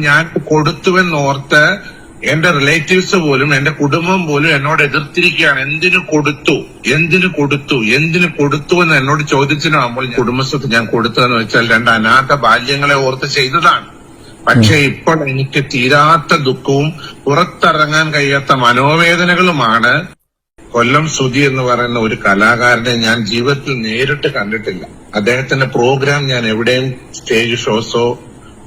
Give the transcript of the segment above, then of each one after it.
ഞാൻ കൊടുത്തുവെന്നോർത്ത് എന്റെ റിലേറ്റീവ്സ് പോലും എന്റെ കുടുംബം പോലും എന്നോട് എതിർത്തിരിക്കുകയാണ്. എന്തിനു കൊടുത്തു എന്ന് എന്നോട് ചോദിച്ചിട്ടാകുമ്പോൾ കുടുംബസ്വത്ത് ഞാൻ കൊടുത്തതെന്ന് വെച്ചാൽ 2 അനാഥ ബാല്യങ്ങളെ ഓർത്ത് ചെയ്തതാണ്. പക്ഷെ ഇപ്പോൾ എനിക്ക് തീരാത്ത ദുഃഖവും പുറത്തിറങ്ങാൻ കഴിയാത്ത മനോവേദനകളുമാണ്. കൊല്ലം സുധി എന്ന് പറയുന്ന ഒരു കലാകാരനെ ഞാൻ ജീവിതത്തിൽ നേരിട്ട് കണ്ടിട്ടില്ല. അദ്ദേഹത്തിന്റെ പ്രോഗ്രാം ഞാൻ എവിടെയും സ്റ്റേജ് ഷോസോ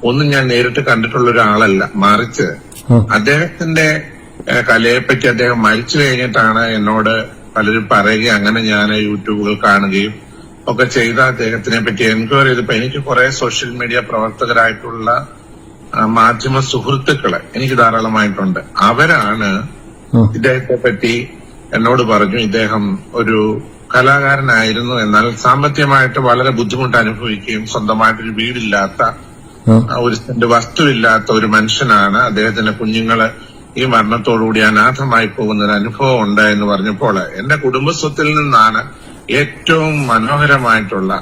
ഒന്നും ഞാൻ നേരിട്ട് കണ്ടിട്ടുള്ള ഒരാളല്ല. മറിച്ച് അദ്ദേഹത്തിന്റെ കലയെപ്പറ്റി അദ്ദേഹം മരിച്ചു കഴിഞ്ഞിട്ടാണ് എന്നോട് പലരും പറയുകയും അങ്ങനെ ഞാൻ യൂട്യൂബുകൾ കാണുകയും ഒക്കെ ചെയ്ത അദ്ദേഹത്തിനെ പറ്റി എൻക്വയറി ചെയ്തപ്പോ എനിക്ക് കുറെ സോഷ്യൽ മീഡിയ പ്രവർത്തകരായിട്ടുള്ള മാധ്യമ സുഹൃത്തുക്കള് എനിക്ക് ധാരാളമായിട്ടുണ്ട്. അവരാണ് ഇദ്ദേഹത്തെ പറ്റി എന്നോട് പറഞ്ഞു ഇദ്ദേഹം ഒരു കലാകാരനായിരുന്നു, എന്നാൽ സാമ്പത്തികമായിട്ട് വളരെ ബുദ്ധിമുട്ട് അനുഭവിക്കുകയും സ്വന്തമായിട്ടൊരു വീടില്ലാത്ത ഒരു സെന്റ് വസ്തുവില്ലാത്ത ഒരു മനുഷ്യനാണ്. അദ്ദേഹത്തിന്റെ കുഞ്ഞുങ്ങള് ഈ മരണത്തോടുകൂടി അനാഥമായി പോകുന്ന ഒരു അനുഭവം ഉണ്ട് എന്ന് പറഞ്ഞപ്പോൾ എന്റെ കുടുംബസ്വത്തിൽ നിന്നാണ് ഏറ്റവും മനോഹരമായിട്ടുള്ള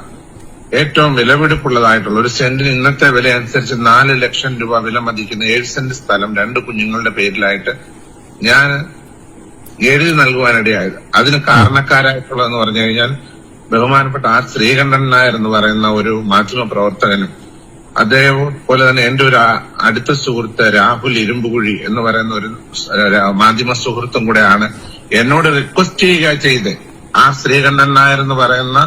ഏറ്റവും വിലപിടിപ്പുള്ളതായിട്ടുള്ള ഒരു സെന്റിന് ഇന്നത്തെ വില അനുസരിച്ച് 4 ലക്ഷം രൂപ വില മതിക്കുന്ന 7 സെന്റ് സ്ഥലം 2 കുഞ്ഞുങ്ങളുടെ പേരിലായിട്ട് ഞാൻ എഴുതി നൽകുവാനിടയായത്. അതിന് കാരണക്കാരായിട്ടുള്ളതെന്ന് പറഞ്ഞു കഴിഞ്ഞാൽ ബഹുമാനപ്പെട്ട ആർ ശ്രീകണ്ഠൻ നായർ എന്ന് പറയുന്ന ഒരു മാധ്യമ പ്രവർത്തകനും അതേപോലെ തന്നെ എന്റെ ഒരു അടുത്ത സുഹൃത്ത് രാഹുൽ ഇരുമ്പുകുഴി എന്ന് പറയുന്ന ഒരു മാധ്യമ സുഹൃത്തും കൂടെയാണ് എന്നോട് റിക്വസ്റ്റ് ചെയ്യുക ചെയ്ത്. ആ ശ്രീകണ്ഠൻ നായർ എന്ന് പറയുന്ന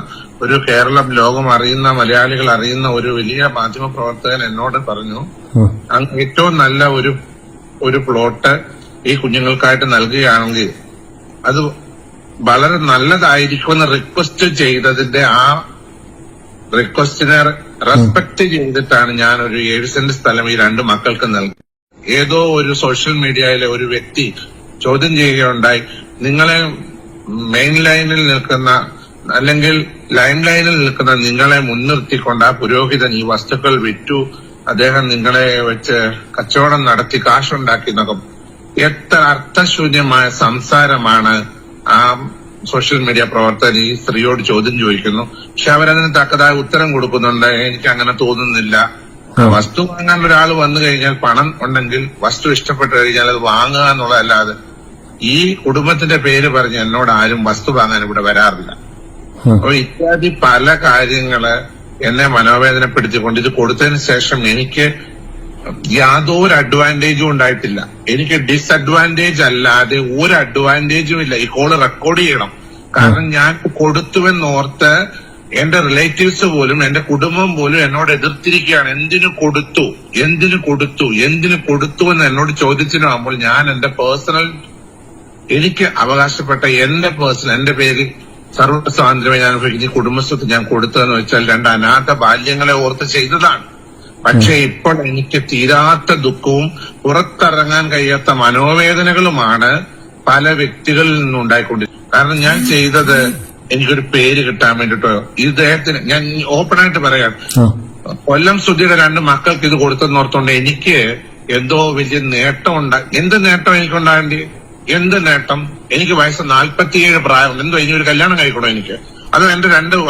ഒരു കേരളം ലോകം അറിയുന്ന മലയാളികൾ അറിയുന്ന ഒരു വലിയ മാധ്യമ പ്രവർത്തകൻ എന്നോട് പറഞ്ഞു ഏറ്റവും നല്ല ഒരു പ്ലോട്ട് ഈ കുഞ്ഞുങ്ങൾക്കായിട്ട് നൽകുകയാണെങ്കിൽ അത് വളരെ നല്ലതായിരിക്കുമെന്ന് റിക്വസ്റ്റ് ചെയ്തതിന്റെ ആ റിക്വസ്റ്റിനെ റെസ്പെക്ട് ചെയ്തിട്ടാണ് ഞാൻ ഒരു 7 സെന്റ് സ്ഥലം ഈ 2 മക്കൾക്ക് നൽകി. ഏതോ ഒരു സോഷ്യൽ മീഡിയയിലെ ഒരു വ്യക്തി ചോദ്യം ചെയ്യുകയുണ്ടായി, നിങ്ങളെ മെയിൻ ലൈനിൽ നിൽക്കുന്ന അല്ലെങ്കിൽ ലൈം ലൈനിൽ നിൽക്കുന്ന നിങ്ങളെ മുൻനിർത്തിക്കൊണ്ട് ആ പുരോഹിതൻ ഈ വസ്തുക്കൾ വിറ്റു, അദ്ദേഹം നിങ്ങളെ വെച്ച് കച്ചവടം നടത്തി കാശുണ്ടാക്കി എന്നൊക്കെ. എത്ര അർത്ഥശൂന്യമായ സംസാരമാണ് ആ സോഷ്യൽ മീഡിയ പ്രവർത്തകൻ ഈ സ്ത്രീയോട് ചോദ്യം ചോദിക്കുന്നു. പക്ഷെ അവരതിന് തക്കതായ ഉത്തരം കൊടുക്കുന്നുണ്ട്. എനിക്ക് അങ്ങനെ തോന്നുന്നില്ല. വസ്തു വാങ്ങാൻ ഒരാൾ വന്നു കഴിഞ്ഞാൽ പണം ഉണ്ടെങ്കിൽ വസ്തു ഇഷ്ടപ്പെട്ടു കഴിഞ്ഞാൽ അത് വാങ്ങുക എന്നുള്ളതല്ലാതെ ഈ കുടുംബത്തിന്റെ പേര് പറഞ്ഞ് എന്നോട് ആരും വസ്തു വാങ്ങാൻ ഇവിടെ വരാറില്ല. അപ്പൊ ഇത്യാദി പല കാര്യങ്ങള് എന്നെ മനോവേദനപ്പെടുത്തിക്കൊണ്ട് ഇത് കൊടുത്തതിന് ശേഷം എനിക്ക് യാതൊരു അഡ്വാൻറ്റേജും ഉണ്ടായിട്ടില്ല. എനിക്ക് ഡിസഡ്വാൻറ്റേജ് അല്ലാതെ ഒരു അഡ്വാൻറ്റേജും ഇല്ല. ഈ കോള് റെക്കോർഡ് ചെയ്യണം. കാരണം ഞാൻ കൊടുത്തുവെന്നോർത്ത് എന്റെ റിലേറ്റീവ്സ് പോലും എന്റെ കുടുംബം പോലും എന്നോട് എതിർത്തിരിക്കുകയാണ്. എന്തിനു കൊടുത്തു എന്ന് എന്നോട് ചോദിച്ചിട്ടാകുമ്പോൾ ഞാൻ എന്റെ പേഴ്സണൽ എനിക്ക് അവകാശപ്പെട്ട എന്റെ പേരിൽ സർവ്വ സ്വാതന്ത്ര്യമായി ഞാൻ അനുഭവിക്കുന്ന കുടുംബസ്വത്ത് ഞാൻ കൊടുത്തതെന്ന് വെച്ചാൽ 2 അനാഥ ബാല്യങ്ങളെ ഓർത്ത് ചെയ്തതാണ്. പക്ഷെ ഇപ്പോൾ എനിക്ക് തീരാത്ത ദുഃഖവും പുറത്തിറങ്ങാൻ കഴിയാത്ത മനോവേദനകളുമാണ് പല വ്യക്തികളിൽ നിന്നുണ്ടായിക്കൊണ്ടിരിക്കുന്നത്. കാരണം ഞാൻ ചെയ്തത് എനിക്കൊരു പേര് കിട്ടാൻ വേണ്ടിട്ടോ ഇദ്ദേഹത്തിന് ഞാൻ ഓപ്പണായിട്ട് പറയാം, കൊല്ലം സുധിയുടെ 2 മക്കൾക്ക് ഇത് കൊടുത്തെന്നോർത്തോണ്ട് എനിക്ക് എന്തോ വലിയ നേട്ടം എന്ത് നേട്ടം എനിക്കുണ്ടാകേണ്ടി? എന്ത് നേട്ടം? എനിക്ക് വയസ്സ് 47 പ്രായം. എന്തോ ഇനി ഒരു കല്യാണം കഴിക്കണോ എനിക്ക്? അത് എന്റെ 2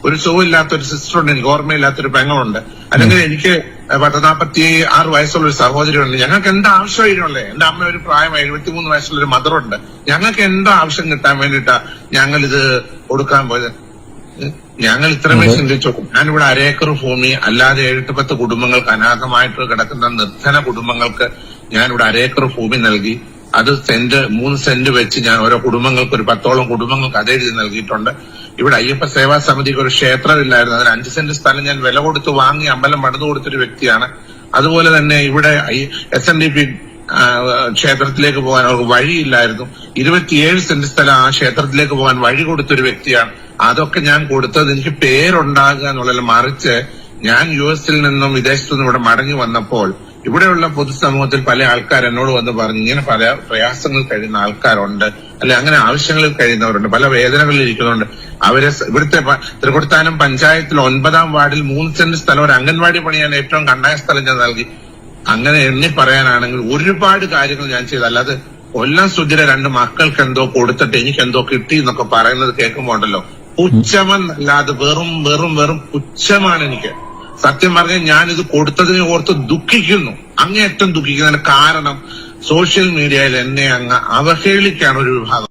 ഒരു സുഖമില്ലാത്ത ഒരു സിസ്റ്ററുണ്ട്, എനിക്ക് ഓർമ്മയില്ലാത്തൊരു പെങ്ങളുണ്ട്. അല്ലെങ്കിൽ എനിക്ക് 46 വയസ്സുള്ള ഒരു സഹോദരിയുണ്ട്. ഞങ്ങൾക്ക് എന്താ ആവശ്യമായിരുന്നല്ലേ? എന്റെ അമ്മ ഒരു പ്രായം 73 വയസ്സുള്ള ഒരു മദറുണ്ട്. ഞങ്ങൾക്ക് എന്താ ആവശ്യം കിട്ടാൻ വേണ്ടിയിട്ടാ ഞങ്ങൾ ഇത് കൊടുക്കാൻ പോയത്? ഞങ്ങൾ ഇത്രമേ ചിന്തിച്ചു. ഞാനിവിടെ 1 ഏക്കർ ഭൂമി അല്ലാതെ 7-10 കുടുംബങ്ങൾക്ക് അനാഥമായിട്ട് കിടക്കുന്ന നിർധന കുടുംബങ്ങൾക്ക് ഞാനിവിടെ 1 ഏക്കർ ഭൂമി നൽകി. അത് 3 സെന്റ് വെച്ച് ഞാൻ ഓരോ കുടുംബങ്ങൾക്ക് ഒരു 10ഓളം കുടുംബങ്ങൾക്ക് അതെഴുതി നൽകിയിട്ടുണ്ട്. ഇവിടെ അയ്യപ്പ സേവാ സമിതിക്ക് ഒരു ക്ഷേത്രമില്ലായിരുന്നു, അതിന് 5 സെന്റ് സ്ഥലം ഞാൻ വില കൊടുത്ത് വാങ്ങി അമ്പലം പണിതു കൊടുത്തൊരു വ്യക്തിയാണ്. അതുപോലെ തന്നെ ഇവിടെ SNDP ക്ഷേത്രത്തിലേക്ക് പോകാൻ അവർക്ക് വഴിയില്ലായിരുന്നു. 27 സെന്റ് സ്ഥലം ആ ക്ഷേത്രത്തിലേക്ക് പോകാൻ വഴി കൊടുത്തൊരു വ്യക്തിയാണ്. അതൊക്കെ ഞാൻ കൊടുത്തത് എനിക്ക് പേരുണ്ടാകുക എന്നുള്ളതിൽ, മറിച്ച് ഞാൻ US നിന്നും വിദേശത്തു നിന്നും ഇവിടെ മടങ്ങി വന്നപ്പോൾ ഇവിടെയുള്ള പൊതുസമൂഹത്തിൽ പല ആൾക്കാർ എന്നോട് വന്ന് പറഞ്ഞു, ഇങ്ങനെ പല പ്രയാസങ്ങൾ കഴിയുന്ന ആൾക്കാരുണ്ട്, അല്ലെ അങ്ങനെ ആവശ്യങ്ങളിൽ കഴിയുന്നവരുണ്ട്, പല വേദനകളിൽ ഇരിക്കുന്നുണ്ട്. ഇവിടുത്തെ തൃക്കൊടിത്താനം പഞ്ചായത്തിൽ 9-ാം വാർഡിൽ 3 സെന്റ് സ്ഥലം ഒരു അംഗൻവാടി പണിയാൻ ഏറ്റവും കണ്ടായ സ്ഥലം ഞാൻ നൽകി. അങ്ങനെ എണ്ണി പറയാനാണെങ്കിൽ ഒരുപാട് കാര്യങ്ങൾ ഞാൻ ചെയ്തു. അല്ലാതെ കൊല്ലം സുധിയുടെ 2 മക്കൾക്ക് എന്തോ കൊടുത്തിട്ട് എനിക്ക് എന്തോ കിട്ടി എന്നൊക്കെ പറയുന്നത് കേൾക്കുമ്പോ ഉണ്ടല്ലോ, പുച്ഛമെന്നല്ലാതെ വെറും പുച്ഛമാണ് എനിക്ക്. സത്യം പറഞ്ഞാൽ ഞാനിത് കൊടുത്തതിനെ ഓർത്ത് ദുഃഖിക്കുന്നു, അങ്ങേയറ്റം ദുഃഖിക്കുന്നതിന് കാരണം സോഷ്യൽ മീഡിയയിൽ എന്നെ അങ്ങ് അവഹേളിക്കാണ് ഒരു വിഭാഗം.